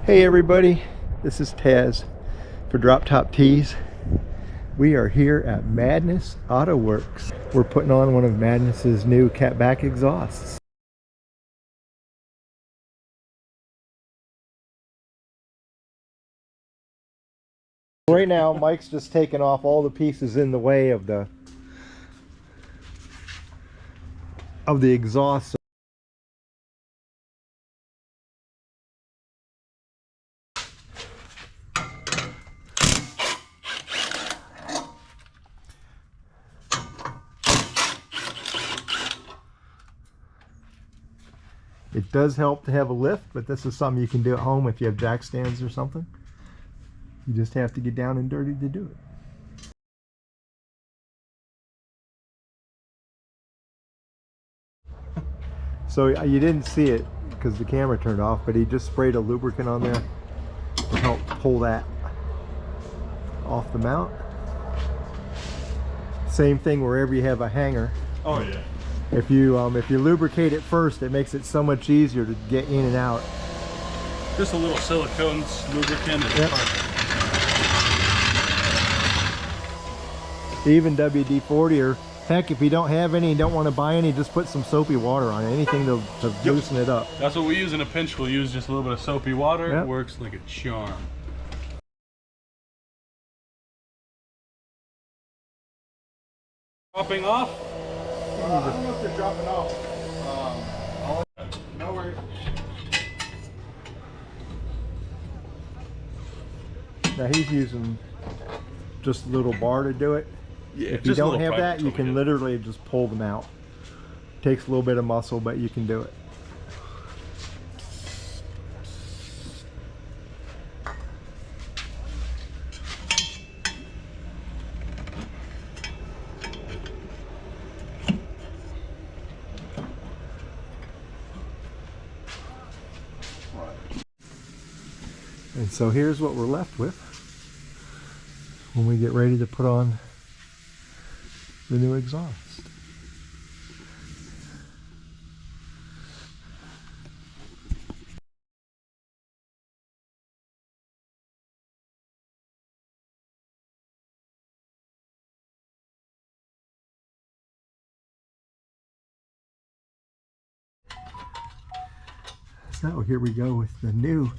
Hey everybody, this is Taz for Drop Top Tees. We are here at Madness Auto Works. We're putting on one of Madness's new catback exhausts. Right now, Mike's just taking off all the pieces in the way of the exhaust. It does help to have a lift, but this is something you can do at home if you have jack stands or something. You just have to get down and dirty to do it. So you didn't see it because the camera turned off, but he just sprayed a lubricant on there to help pull that off the mount. Same thing wherever you have a hanger. Oh yeah. If you lubricate it first, it makes it so much easier to get in and out. Just a little silicone lubricant is perfect. Even WD-40, or heck, if you don't have any and don't want to buy any, just put some soapy water on it. Anything to loosen it up. That's what we use in a pinch. We'll use just a little bit of soapy water. Yep. It works like a charm. Dropping off? I don't know if they're dropping off. No worries. Now he's using just a little bar to do it. Yeah, if you don't have that, you can literally just pull them out. Takes a little bit of muscle, but you can do it. And so here's what we're left with when we get ready to put on the new exhaust. So here we go with the new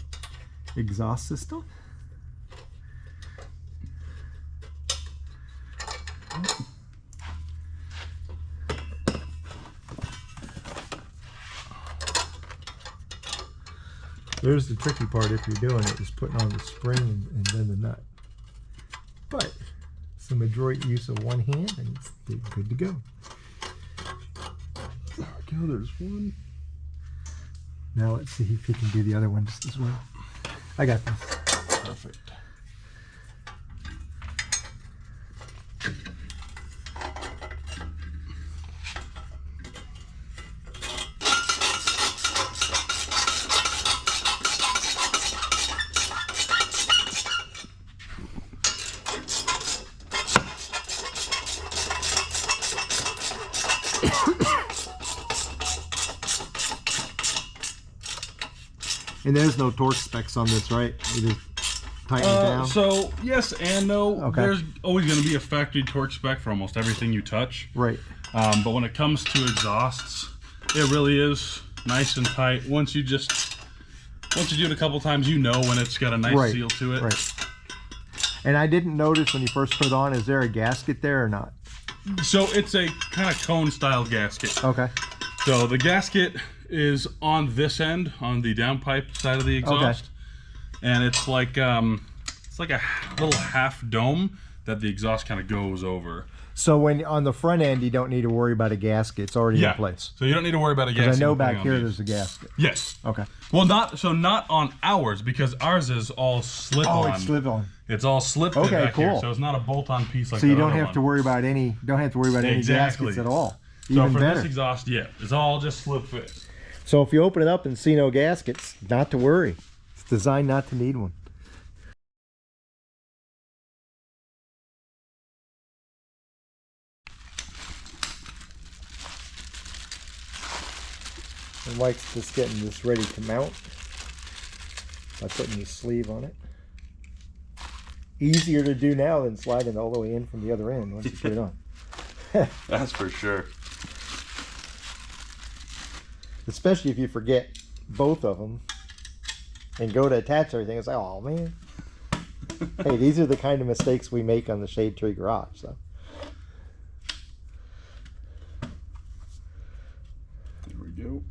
exhaust system. There's the tricky part if you're doing it, is putting on the spring and then the nut. But some adroit use of one hand and it's good to go. There we go, there's one. Now let's see if he can do the other one just as well. I got this. Perfect. And there's no torque specs on this, right? You just tighten it down? So, yes and no. Okay. There's always going to be a factory torque spec for almost everything you touch. Right. But when it comes to exhausts, it really is nice and tight. Once you do it a couple times, you know when it's got a nice seal to it. Right. And I didn't notice when you first put it on, is there a gasket there or not? So it's a kind of cone style gasket. Okay. So the gasket is on this end, on the downpipe side of the exhaust. Okay. And it's like a little half dome that the exhaust kind of goes over. So when on the front end, you don't need to worry about a gasket. It's already in place. So you don't need to worry about a gasket. I know back here there's a gasket. Yes. Okay. Well, not on ours, because ours is all slip-on. Oh, it's slip-on. It's all slip okay, back cool. here, so it's not a bolt-on piece like so that. So you don't have to worry about any gaskets at all. So Even for better. this exhaust, yeah, it's all just slip fit. So if you open it up and see no gaskets, not to worry. It's designed not to need one. And Mike's just getting this ready to mount. by putting the sleeve on it. Easier to do now than sliding all the way in from the other end once you put it on. That's for sure. Especially if you forget both of them and go to attach everything. It's like, oh man. Hey, these are the kind of mistakes we make on the Shade Tree Garage. So. There we go.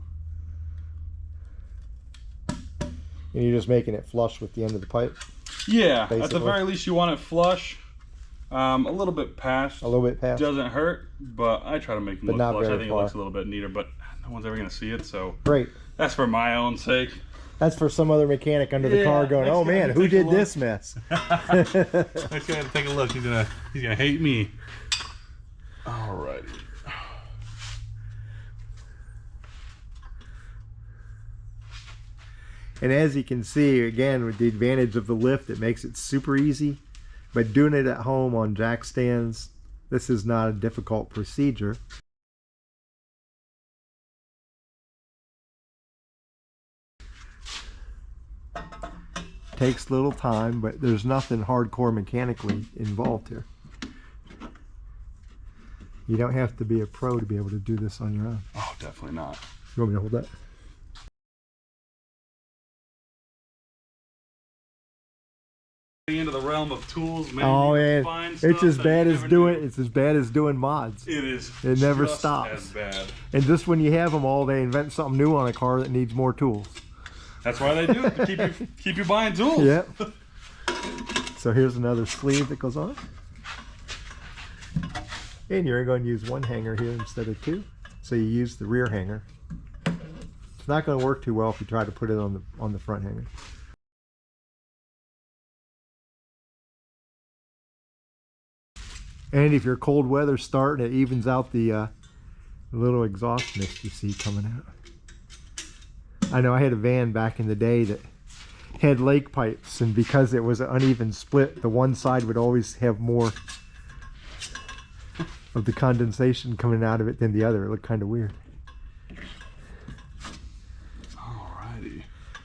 And you're just making it flush with the end of the pipe? Yeah, basically. At the very least you want it flush. A little bit past. A little bit past. Doesn't hurt, but I try to make them But look not flush. I very think far. it looks a little bit neater, but no one's ever going to see it, so Great. that's for my own sake. That's for some other mechanic under the car going, oh man, who did this mess? Next guy to take a look. He's gonna hate me. Alrighty. And as you can see, again, with the advantage of the lift, it makes it super easy. But doing it at home on jack stands, this is not a difficult procedure. Takes little time, but there's nothing hardcore mechanically involved here. You don't have to be a pro to be able to do this on your own. Oh, definitely not. You want me to hold that? Into the realm of tools, maybe Oh you man, find it's stuff as that bad you as never doing knew. it's as bad as doing mods. It is. It never just stops. As bad. And just when you have them all, they invent something new on a car that needs more tools. That's why they do it, to keep you buying tools. Yep. So here's another sleeve that goes on. And you're going to use one hanger here instead of two. So you use the rear hanger. It's not going to work too well if you try to put it on the front hanger. And if you're cold weather starting, it evens out the little exhaust mist you see coming out. I know I had a van back in the day that had lake pipes, and because it was an uneven split, the one side would always have more of the condensation coming out of it than the other. It looked kind of weird. Alrighty.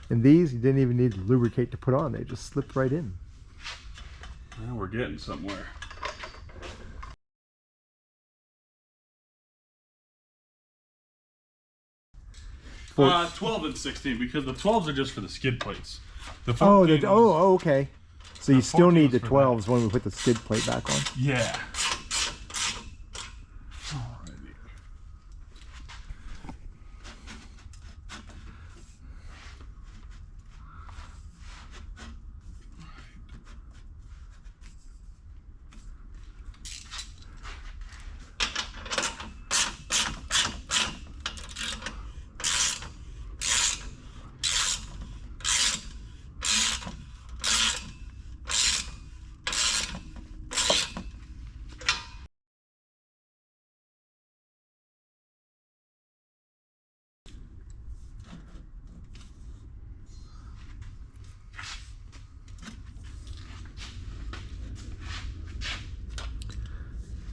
And these you didn't even need to lubricate to put on, they just slipped right in. Well, we're getting somewhere. For 12 and 16, because the 12s are just for the skid plates. The oh, 14s, okay. So you still 14 need the was for that. 12s when we put the skid plate back on. Yeah. Alrighty.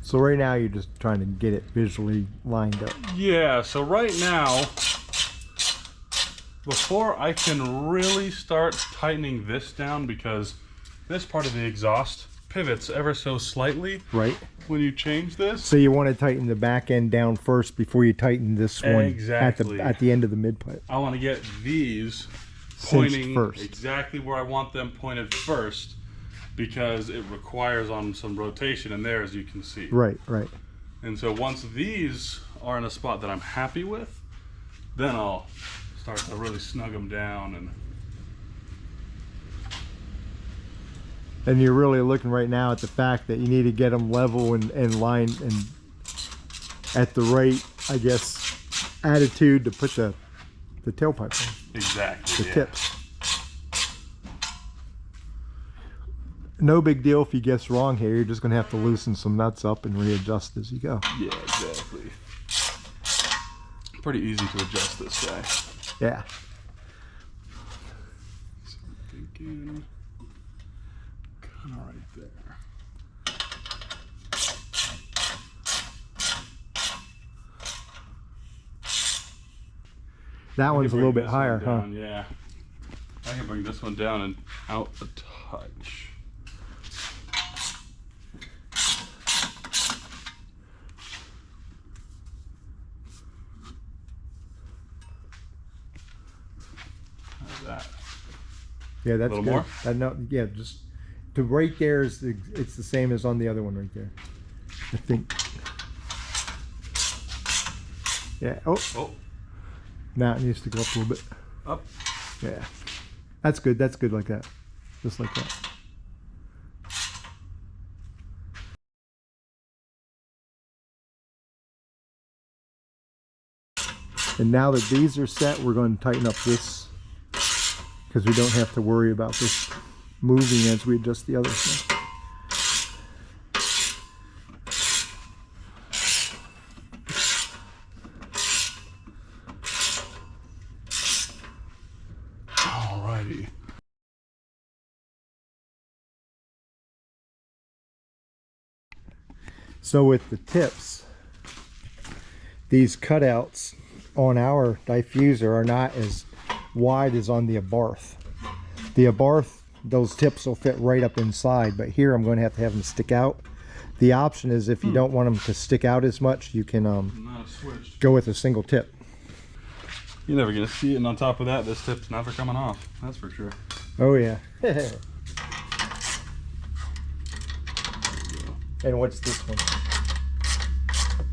So right now you're just trying to get it visually lined up. Yeah, so right now, before I can really start tightening this down, because this part of the exhaust pivots ever so slightly Right. when you change this. So you want to tighten the back end down first before you tighten this one Exactly. at the end of the mid pipe. I want to get these Cinched pointing first. exactly where I want them pointed first, because it requires on some rotation in there, as you can see. Right, right. And so once these are in a spot that I'm happy with, then I'll start to really snug them down. And you're really looking right now at the fact that you need to get them level and lined and at the right, I guess, attitude to put the tailpipe on, Exactly. the tips. No big deal if you guess wrong here. You're just going to have to loosen some nuts up and readjust as you go. Yeah, exactly. Pretty easy to adjust this guy. Yeah. So I'm thinking kind of right there. That one's a little bit higher, huh? Yeah. I can bring this one down and out a touch. How's that? Yeah, that's a little good. more. No, yeah, just to right there is it's the same as on the other one right there. I think. Yeah. Oh. Oh. Now it needs to go up a little bit. Up. Yeah. That's good. That's good like that. Just like that. And now that these are set, we're going to tighten up this because we don't have to worry about this moving as we adjust the other stuff. Alrighty. So with the tips, these cutouts on our diffuser are not as wide as on the Abarth. The Abarth, those tips will fit right up inside, but here I'm going to have them stick out. The option is if you don't want them to stick out as much, you can go with a single tip. You're never going to see it, and on top of that, this tip's never coming off. That's for sure. Oh yeah. And what's this one?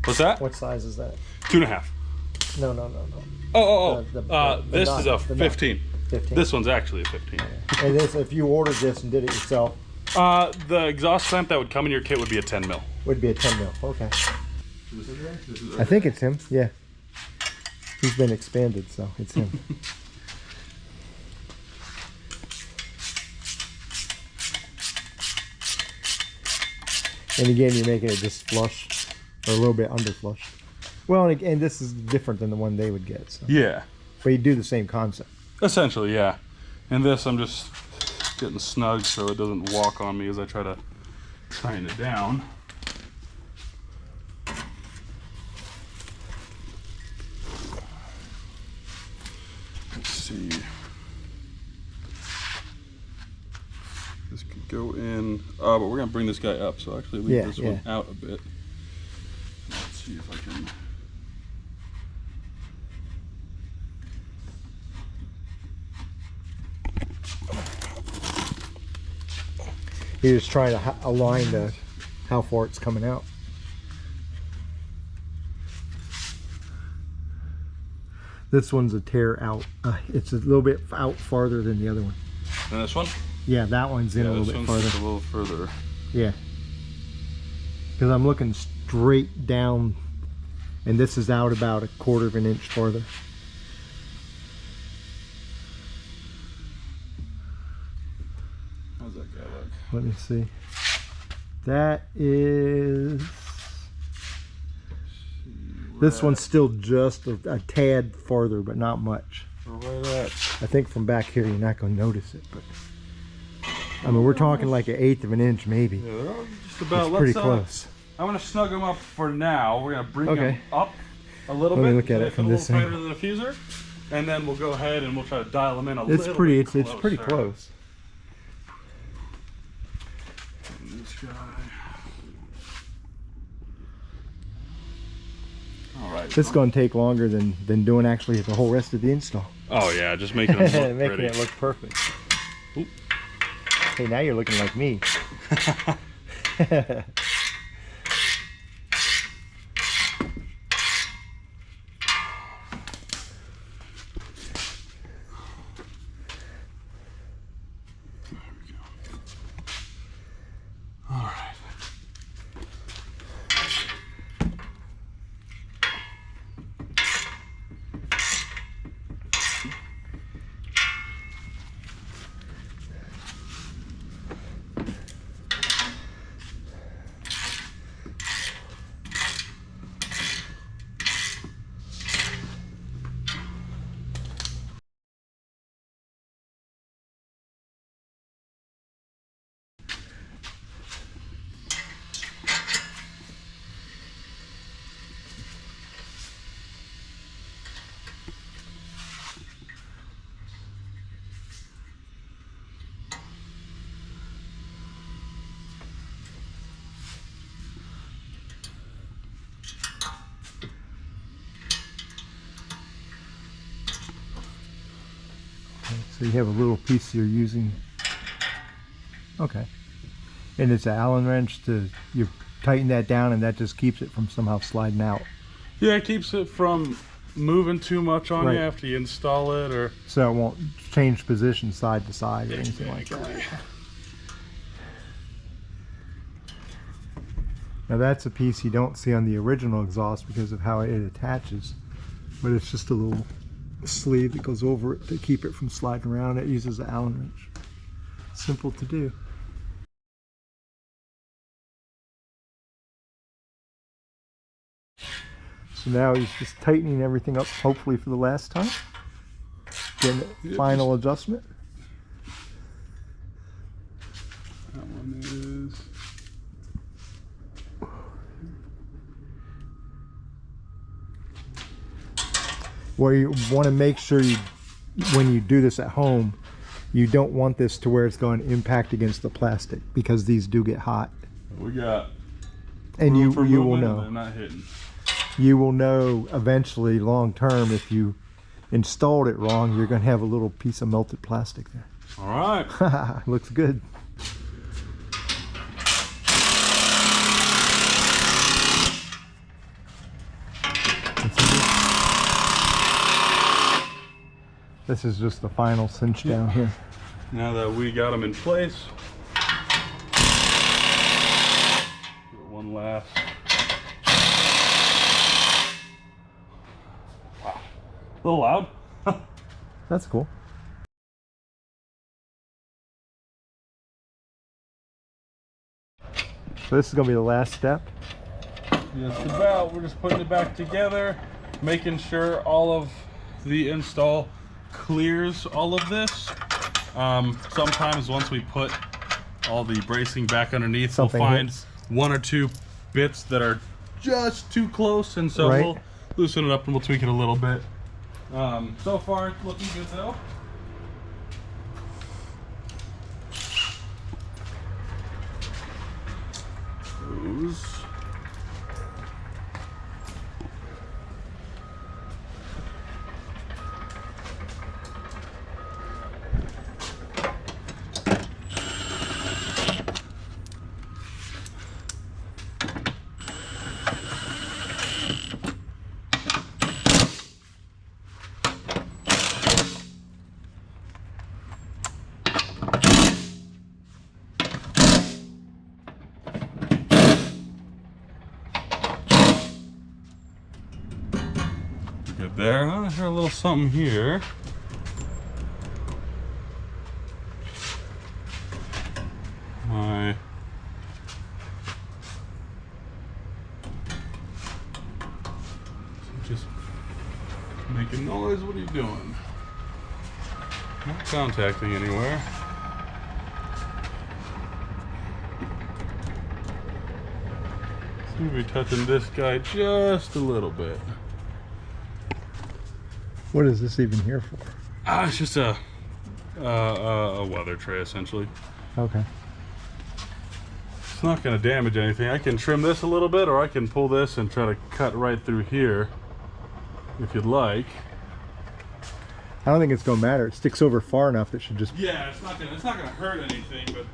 What's that? What size is that? 2.5. No. This is a 15. 15. This one's actually a 15. Yeah. And this, if you ordered this and did it yourself, the exhaust vent that would come in your kit would be a 10 mil. Would be a 10 mil. Okay. I think it's him. Yeah. He's been expanded, so it's him. And again, you're making it just flush or a little bit under flush. Well, and again, this is different than the one they would get. So. Yeah. But you do the same concept. Essentially, yeah. And this, I'm just getting snug so it doesn't walk on me as I try to tighten it down. Let's see. This could go in, but we're gonna bring this guy up, so actually leave this one out a bit. Let's see if I can. You're just trying to align how far it's coming out. This one's a tear out. It's a little bit out farther than the other one. And this one? Yeah, that one's in a little bit farther. Just a little further. Yeah. Because I'm looking straight down, and this is out about 1/4 of an inch farther. How's that guy look? Let me see. That is... This one's still just a tad farther, but not much. Right at. I think from back here you're not going to notice it, but I mean we're talking like 1/8 of an inch maybe. Yeah, they're all just about. It's pretty close. I'm gonna snug them up for now. We're gonna bring them up a little bit. Let me look at it from this angle. A little tighter than a diffuser, and then we'll go ahead and we'll try to dial them in a little bit closer. It's pretty close. And this guy. All right. This is going to take longer than doing actually the whole rest of the install. Oh yeah, just making it look making pretty. it look perfect. Oop. Hey, now you're looking like me. All right. So you have a little piece you're using. Okay. And it's an Allen wrench you tighten that down and that just keeps it from somehow sliding out. Yeah, it keeps it from moving too much on you after you install it, or so it won't change position side to side or anything like that. Now that's a piece you don't see on the original exhaust because of how it attaches, but it's just a little sleeve that goes over it to keep it from sliding around. It uses an Allen wrench. Simple to do. So now he's just tightening everything up, hopefully for the last time. Getting the final adjustment. That one is... Well, you want to make sure when you do this at home, you don't want this to where it's going to impact against the plastic, because these do get hot. We got and you will know. They're not hitting. You will know eventually, long term, if you installed it wrong, you're going to have a little piece of melted plastic there. All right. Looks good. This is just the final cinch down here. Now that we got them in place, one last. Wow, a little loud. That's cool. So this is going to be the last step. Just about. We're just putting it back together, making sure all of the install clears all of this. Sometimes once we put all the bracing back underneath, we'll find one or two bits that are just too close, and so we'll loosen it up and we'll tweak it a little bit. So far it's looking good though. Those. Good there. I hear a little something here. My just making noise. What are you doing? Not contacting anywhere. Seem to be touching this guy just a little bit. What is this even here for? It's just a weather tray, essentially. Okay. It's not going to damage anything. I can trim this a little bit, or I can pull this and try to cut right through here, if you'd like. I don't think it's going to matter. It sticks over far enough that should just... Yeah, it's not gonna hurt anything, but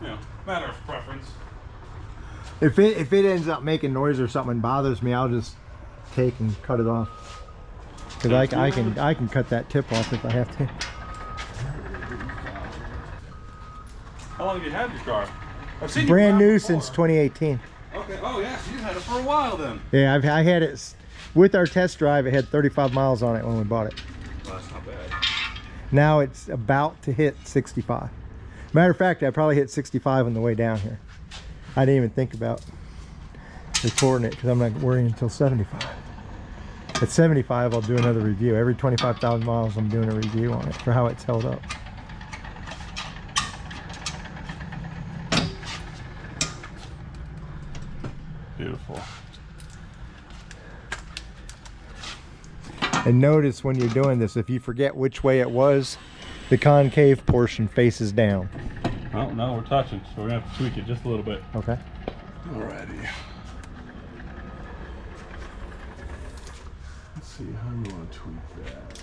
you know, matter of preference. If it ends up making noise or something bothers me, I'll just take and cut it off. Because I can cut that tip off if I have to. How long have you had your car? I've seen brand new since 2018. Okay. Oh yeah, so you've had it for a while then. Yeah, I had it with our test drive. It had 35 miles on it when we bought it. Well, that's not bad. Now it's about to hit 65. Matter of fact, I probably hit 65 on the way down here. I didn't even think about recording it because I'm not worrying until 75. At 75, I'll do another review. Every 25,000 miles, I'm doing a review on it for how it's held up. Beautiful. And notice when you're doing this, if you forget which way it was, the concave portion faces down. Well, now we're touching, so we're gonna have to tweak it just a little bit. Okay. Alrighty. Let's see how we want to tweak that.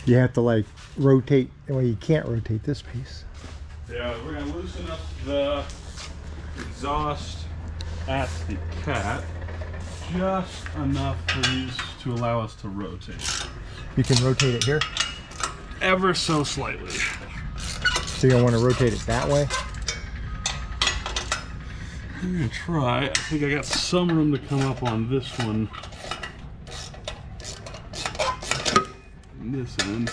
You have to like rotate. Well, you can't rotate this piece. Yeah, we're gonna loosen up the exhaust at the cat just enough for these to allow us to rotate. You can rotate it here. Ever so slightly. So you're gonna want to rotate it that way. I'm gonna try. I think I got some room to come up on this one. And this end.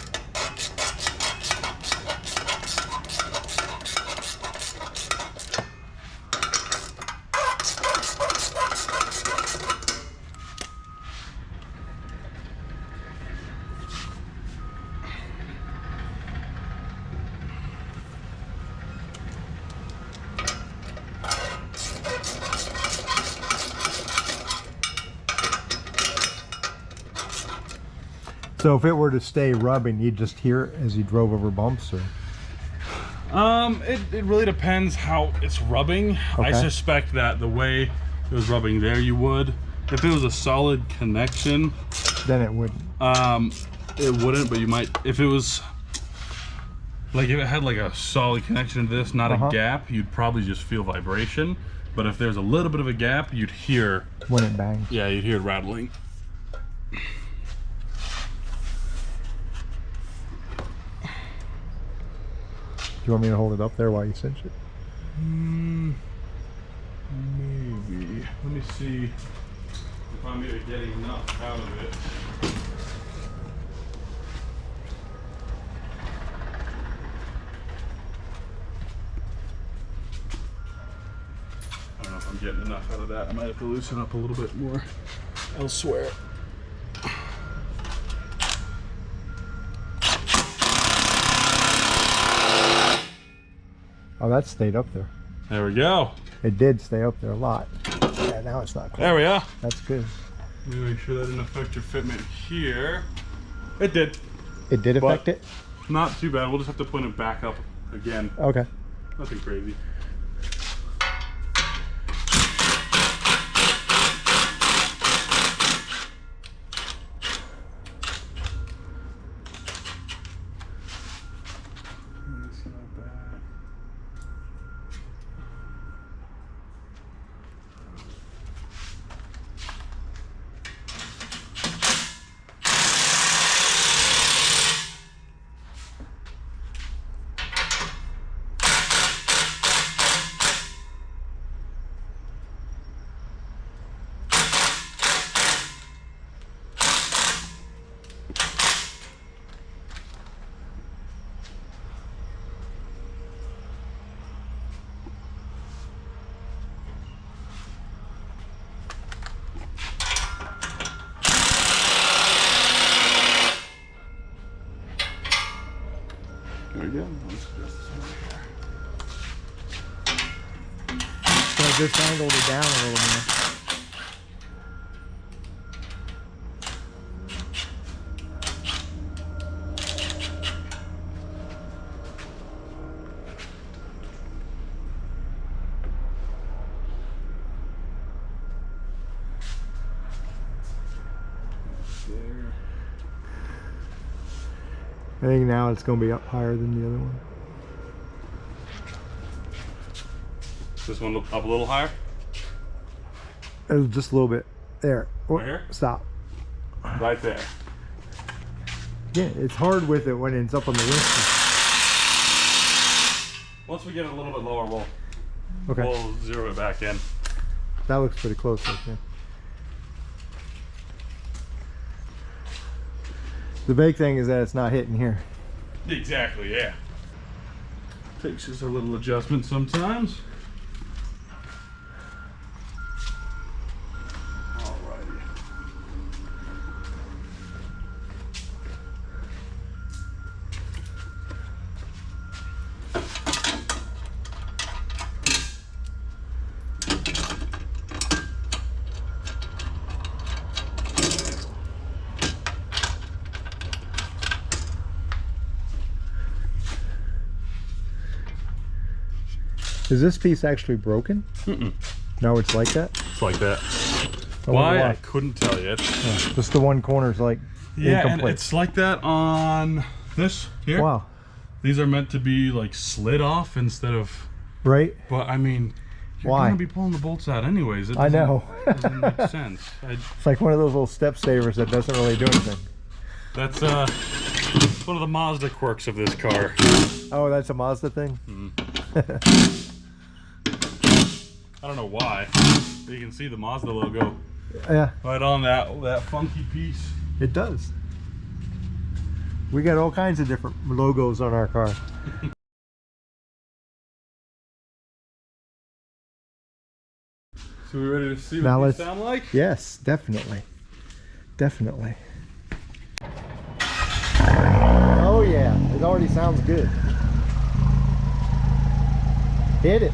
So if it were to stay rubbing, you'd just hear it as you drove over bumps, or? It really depends how it's rubbing. Okay. I suspect that the way it was rubbing there, you would. If it was a solid connection, Then it wouldn't. it wouldn't, but you might, if it was, like if it had like a solid connection to this, not a gap, you'd probably just feel vibration. But if there's a little bit of a gap, you'd hear, When it bangs. yeah, you'd hear it rattling. Do you want me to hold it up there while you cinch it? Maybe. Let me see if I'm maybe getting enough out of it. I don't know if I'm getting enough out of that. I might have to loosen up a little bit more elsewhere. Oh, that stayed up there. There we go. It did stay up there a lot. Yeah, now it's not quite. There we are. That's good. Let me make sure that didn't affect your fitment here. It did. It did affect it? Not too bad. We'll just have to point it back up again. Okay. Nothing crazy. There we go. Let's adjust this one here. So I just angled it down a little more. There. I think now it's going to be up higher than the other one. This one up a little higher? Just a little bit. There. Oh, Right here? stop. Right there. Yeah, it's hard with it when it's up on the wrist. Once we get it a little bit lower, Okay. we'll zero it back in. That looks pretty close right there. The big thing is that it's not hitting here. Exactly, yeah. Takes just a little adjustment sometimes. Alrighty. Is this piece actually broken? Mm-mm. No, it's like that? It's like that. I wonder Why? I couldn't tell you. Yeah, just the one corner's like Yeah, and incomplete. it's like that on this here. Wow. These are meant to be like slid off instead of. Right? But I mean, you're Why? gonna be pulling the bolts out anyways. It I know. doesn't make sense. It's like one of those little step savers that doesn't really do anything. That's one of the Mazda quirks of this car. Oh, that's a Mazda thing? I don't know why. You can see the Mazda logo Yeah, right on that funky piece. it does. We got all kinds of different logos on our car. So we ready to see Now what these let's- sound like? Yes, definitely. Definitely. Oh yeah, it already sounds good. Hit it.